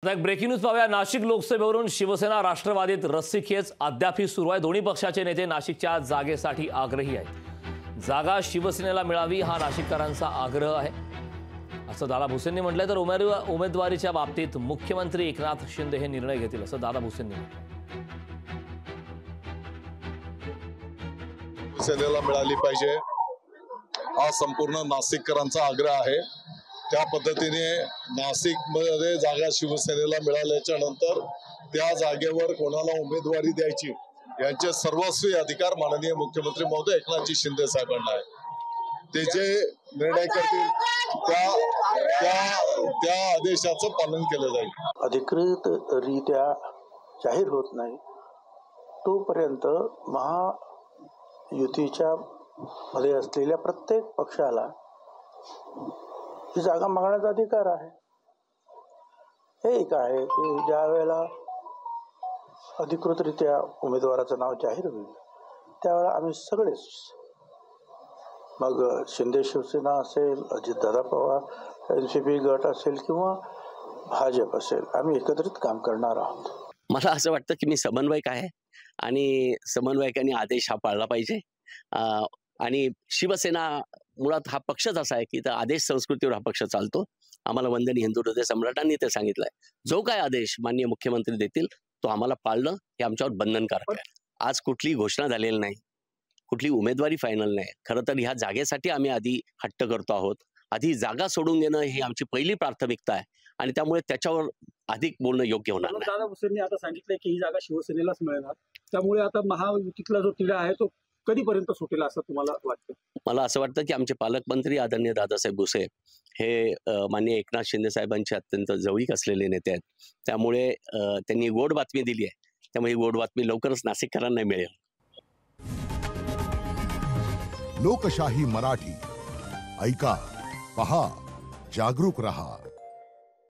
आता एक breaking news पाहूया। नाशिक लोकसभेवरून शिवसेना राष्ट्रवादीत रस्सीखेच अद्यापही सुरू आहे। दोन्ही पक्षाचे नेते नाशिकच्या जागेसाठी आग्रही आहेत। जागा शिवसेनेला मिळावी हा नाशिककरांचा आग्रह आहे असं दादा भुसेंनी म्हटलंय। तर उमेदवारीच्या बाबतीत मुख्यमंत्री एकनाथ शिंदे हे निर्णय घेतील असं दादा भुसेंनी म्हटलंय। शिवसेनेला मिळाली पाहिजे हा संपूर्ण नाशिककरांचा आग्रह आहे। त्या पद्धतीने नाशिकमध्ये जागा शिवसेनेला मिळाल्याच्या नंतर त्या जागेवर कोणाला उमेदवारी द्यायची यांचे सर्वस्वी अधिकार माननीय मुख्यमंत्री महोदय एकनाथजी शिंदे साहेबांना आहे। ते जे निर्णय करतील त्या आदेशाचं पालन केलं जाईल। अधिकृतरित्या जाहीर होत नाही तोपर्यंत महायुतीच्या मध्ये असलेल्या प्रत्येक पक्षाला ही जागा मागण्याचा अधिकार आहे। हे एक आहे की ज्या वेळेला अधिकृतरित्या उमेदवाराचं नाव जाहीर होईल त्यावेळेला आम्ही सगळेच, मग शिंदे शिवसेना असेल, अजितदादा पवार एनसीपी गट असेल किंवा भाजप असेल, आम्ही एकत्रित काम करणार आहोत। मला असं वाटतं की मी समन्वयक आहे आणि समन्वयकांनी आदेश हा पाळला पाहिजे। आणि शिवसेना मुळात हा पक्षच असा आहे की आदेश संस्कृतीवर हा पक्ष चालतो। आम्हाला वंदनीय हिंदू हृदय सम्राटांनी ते सांगितलंय, जो काय आदेश माननीय मुख्यमंत्री देतील तो आम्हाला पाळणं हे आमच्यावर बंधनकारक आहे। आज कुठली घोषणा झालेली नाही, कुठली उमेदवारी फायनल नाही। खरं तर ह्या जागेसाठी आम्ही आधी हट्ट करतो आहोत। आधी जागा सोडून देणं ही आमची पहिली प्राथमिकता आहे आणि त्यामुळे त्याच्यावर अधिक बोलणं योग्य होणार नाही। दादा भुसेंनी आता सांगितलंय की ही जागा शिवसेनेलाच मिळणार, त्यामुळे आता महायुतीतला जो तिढा आहे तो कधीपर्यंत सुटेल असं तुम्हाला वाटतं? मला असं वाटतं की आमचे पालकमंत्री आदरणीय दादासाहेब भुसे हे माननीय एकनाथ शिंदे साहेबांचे अत्यंत जवळीक असलेले नेते आहेत। त्यामुळे त्यांनी गोड बातमी दिली आहे, त्यामुळे ही गोड बातमी लवकरच नाशिककरांना मिळेल। लोकशाही मराठी ऐका, पहा, जागरूक रहा।